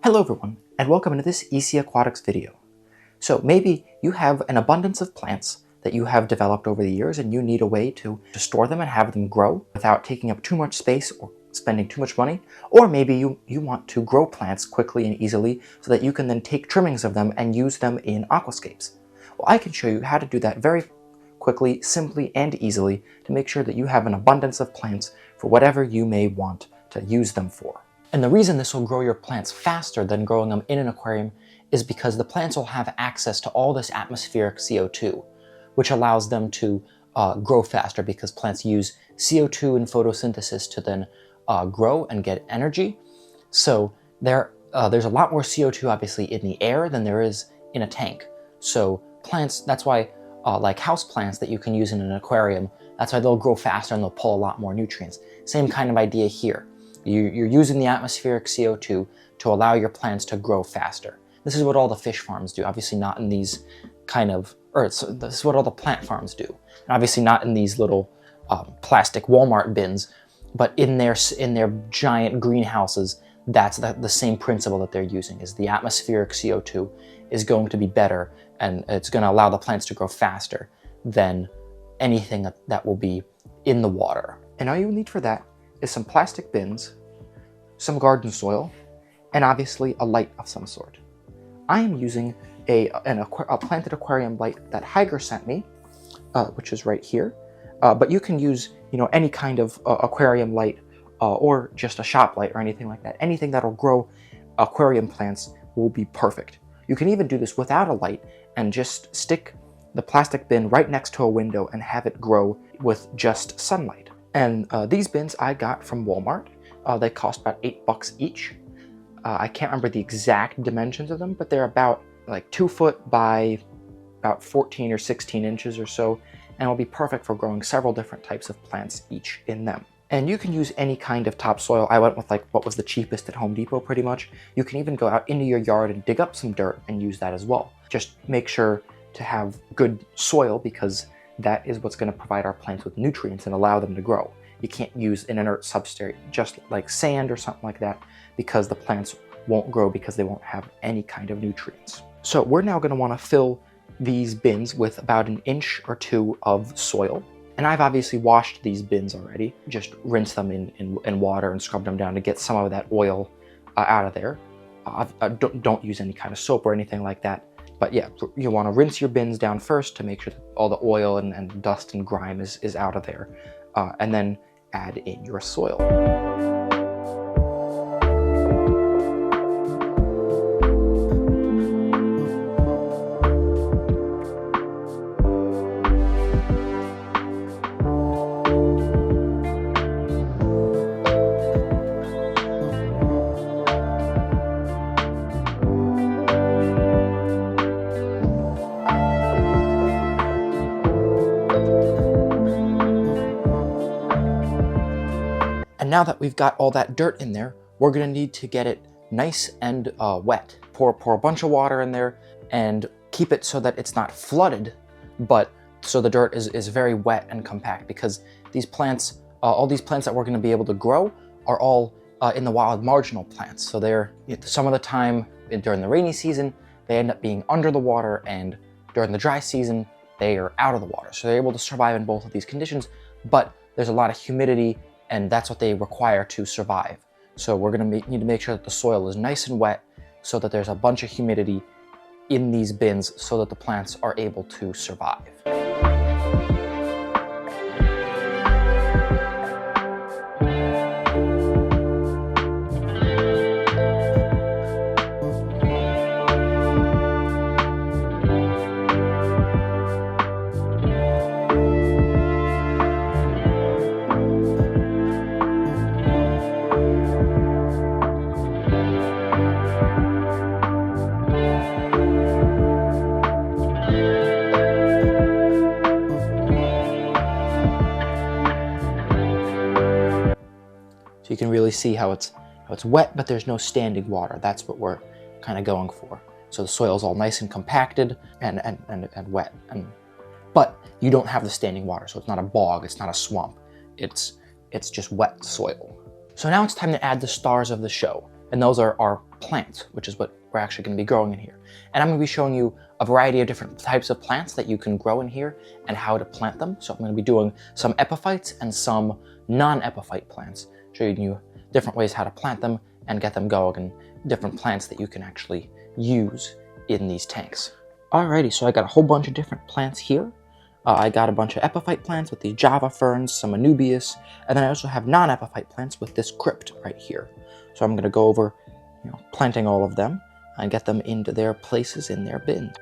Hello everyone, and welcome to this EC Aquatics video. So maybe you have an abundance of plants that you have developed over the years and you need a way to store them and have them grow without taking up too much space or spending too much money. Or maybe you want to grow plants quickly and easily so that you can then take trimmings of them and use them in aquascapes. Well, I can show you how to do that very quickly, simply, and easily to make sure that you have an abundance of plants for whatever you may want to use them for. And the reason this will grow your plants faster than growing them in an aquarium is because the plants will have access to all this atmospheric CO2, which allows them to grow faster because plants use CO2 in photosynthesis to then grow and get energy. So there's a lot more CO2 obviously in the air than there is in a tank. So plants, that's why like house plants that you can use in an aquarium, that's why they'll grow faster and they'll pull a lot more nutrients. Same kind of idea here. You're using the atmospheric CO2 to allow your plants to grow faster. This is what all the fish farms do, obviously not in these kind of, this is what all the plant farms do. And obviously not in these little plastic Walmart bins, but in their giant greenhouses, that's the same principle that they're using, is the atmospheric CO2 is going to be better and it's going to allow the plants to grow faster than anything that will be in the water. And all you need for that is some plastic bins, some garden soil, and obviously a light of some sort. I am using a planted aquarium light that Higer sent me, which is right here. But you can use, any kind of aquarium light or just a shop light or anything like that. Anything that'll grow aquarium plants will be perfect. You can even do this without a light and just stick the plastic bin right next to a window and have it grow with just sunlight. And these bins I got from Walmart. They cost about $8 each. I can't remember the exact dimensions of them, but they're about like 2 foot by about 14 or 16 inches or so, and will be perfect for growing several different types of plants each in them. And you can use any kind of topsoil. I went with like what was the cheapest at Home Depot pretty much. You can even go out into your yard and dig up some dirt and use that as well. Just make sure to have good soil because that is what's going to provide our plants with nutrients and allow them to grow. You can't use an inert substrate, just like sand or something like that, because the plants won't grow because they won't have any kind of nutrients. So we're now going to want to fill these bins with about 1 inch or 2 of soil. And I've obviously washed these bins already. Just rinse them in water and scrub them down to get some of that oil out of there. Don't use any kind of soap or anything like that. But yeah, you want to rinse your bins down first to make sure that all the oil and dust and grime is out of there. And then add in your soil. And now that we've got all that dirt in there, we're going to need to get it nice and wet. Pour a bunch of water in there and keep it so that it's not flooded, but so the dirt is very wet and compact, because these plants, all these plants that we're going to be able to grow are all in the wild marginal plants. So they're, some of the time during the rainy season, they end up being under the water, and during the dry season, they are out of the water. So they're able to survive in both of these conditions, but there's a lot of humidity and that's what they require to survive. So we're going to need to make sure that the soil is nice and wet so that there's a bunch of humidity in these bins so that the plants are able to survive. So you can really see how it's wet, but there's no standing water. That's what we're kind of going for. So the soil's all nice and compacted and wet. But you don't have the standing water, so it's not a bog, it's not a swamp. It's just wet soil. So now it's time to add the stars of the show. and those are our plants, which is what we're actually going to be growing in here. And I'm going to be showing you a variety of different types of plants that you can grow in here and how to plant them. So I'm going to be doing some epiphytes and some non-epiphyte plants, showing you different ways how to plant them and get them going, and different plants that you can actually use in these tanks. Alrighty, so I got a whole bunch of different plants here. I got a bunch of epiphyte plants with these Java ferns, some anubias, and then I also have non-epiphyte plants with this crypt right here. So I'm going to go over, planting all of them and get them into their places in their bins.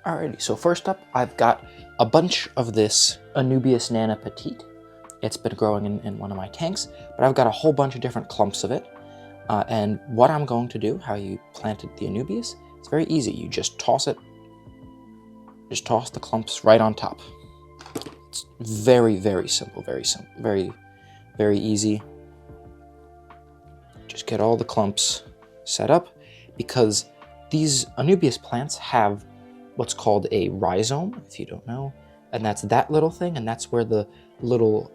Alrighty, so first up, I've got a bunch of this Anubias Nana Petite. It's been growing in one of my tanks, but I've got a whole bunch of different clumps of it. And what I'm going to do, how you planted the Anubias, it's very easy. You just toss it. Just toss the clumps right on top. It's very, very simple, very, very easy. Just get all the clumps set up, because these Anubias plants have what's called a rhizome, if you don't know, and that's that little thing, and that's where the little,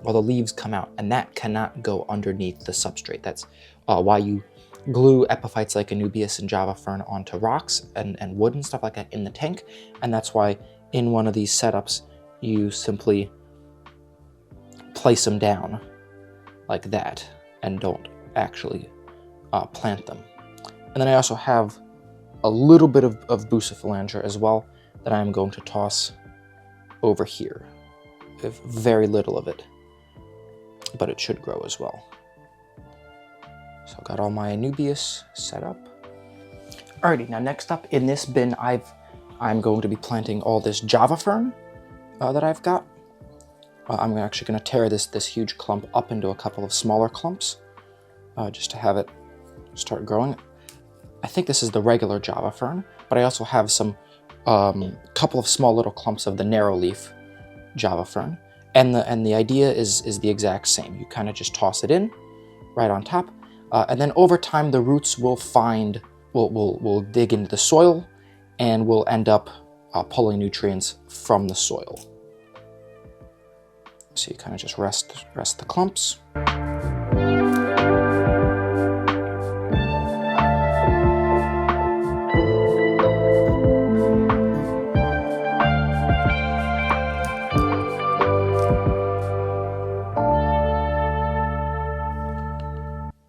the leaves come out, and that cannot go underneath the substrate. That's why you glue epiphytes like Anubias and Java fern onto rocks and wood and stuff like that in the tank, and that's why in one of these setups you simply place them down like that and don't actually plant them. And then I also have a little bit of Bucephalandra as well that I'm going to toss over here. I have very little of it, but it should grow as well. So I've got all my Anubias set up. Alrighty, now next up in this bin, I'm going to be planting all this Java fern that I've got. I'm actually going to tear this huge clump up into a couple of smaller clumps, just to have it start growing. I think this is the regular Java fern, but I also have some couple of small little clumps of the narrow leaf Java fern, and the idea is the exact same. You kind of just toss it in right on top. And then over time, the roots will will dig into the soil and will end up pulling nutrients from the soil. So you kind of just rest the clumps.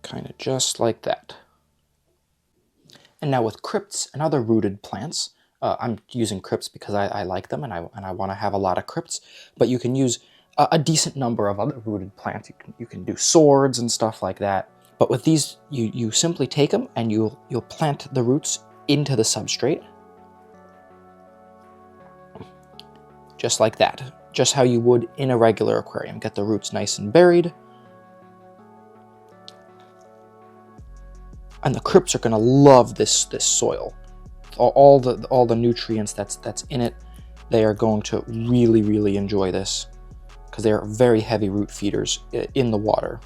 Kind of just like that. And now with crypts and other rooted plants, I'm using crypts because I like them and I want to have a lot of crypts, but you can use a decent number of other rooted plants. You can do swords and stuff like that. But with these, you simply take them and you'll plant the roots into the substrate. Just like that. Just how you would in a regular aquarium. Get the roots nice and buried. And the crypts are going to love this soil. All the nutrients that's in it, they are going to really, really enjoy this, because they are very heavy root feeders in the water.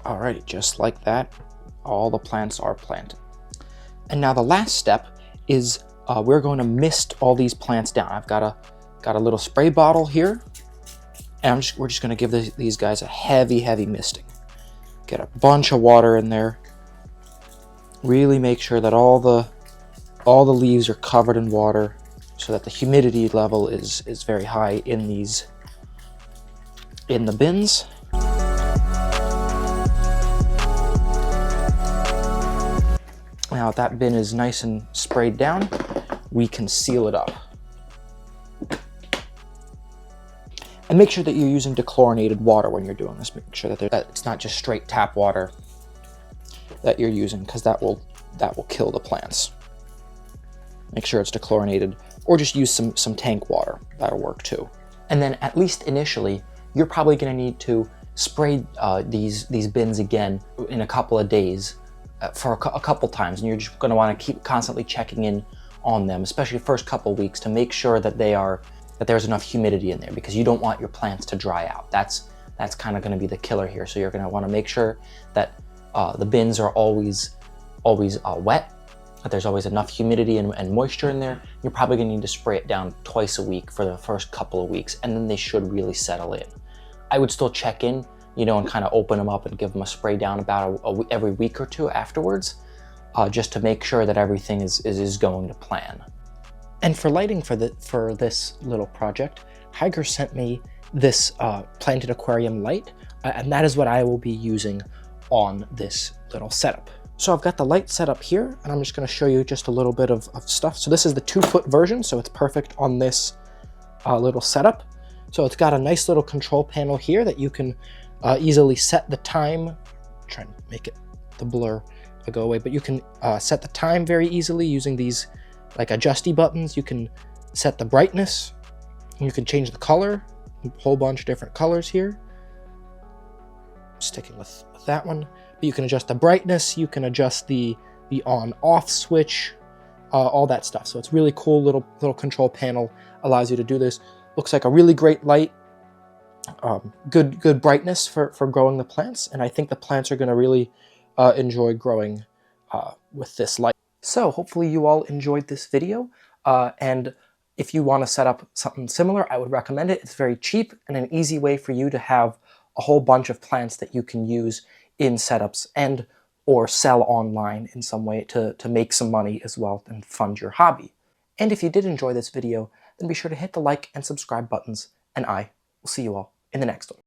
Alrighty, just like that, all the plants are planted. And now the last step is we're going to mist all these plants down. I've got a little spray bottle here, and we're just going to give these guys a heavy misting. Get a bunch of water in there. Really make sure that all the leaves are covered in water, so that the humidity level is very high in the bins. Now if that bin is nice and sprayed down, we can seal it up. And make sure that you're using dechlorinated water when you're doing this. Make sure that it's not just straight tap water that you're using, because that will kill the plants. Make sure it's dechlorinated, or just use some tank water. That'll work too. And then at least initially, you're probably going to need to spray these bins again in a couple of days. For a couple times, and you're just going to want to keep constantly checking in on them, especially the first couple weeks, to make sure that there's enough humidity in there, because you don't want your plants to dry out. That's that's kind of going to be the killer here. So you're going to want to make sure that the bins are always wet, that there's always enough humidity and moisture in there. You're probably going to need to spray it down twice a week for the first couple of weeks, and then they should really settle in. I would still check in, you know, and kind of open them up and give them a spray down about every week or two afterwards, just to make sure that everything is going to plan. And for lighting for this little project, Higer sent me this planted aquarium light, and that is what I will be using on this little setup. So I've got the light set up here, and I'm just going to show you just a little bit of stuff. So this is the 2-foot version, so it's perfect on this little setup. So it's got a nice little control panel here that you can easily set the time. I'm trying to make the blur go away, but you can set the time very easily using these like adjusty buttons. You can set the brightness, you can change the color, a whole bunch of different colors here. Sticking with that one, but you can adjust the brightness, you can adjust the on-off switch, all that stuff. So it's really cool little control panel, allows you to do this. Looks like a really great light, good brightness for growing the plants, and I think the plants are going to really enjoy growing with this light. So hopefully you all enjoyed this video, and if you want to set up something similar, I would recommend it. It's very cheap and an easy way for you to have a whole bunch of plants that you can use in setups and or sell online in some way to make some money as well and fund your hobby. And if you did enjoy this video, then be sure to hit the like and subscribe buttons, and I will see you all in the next one.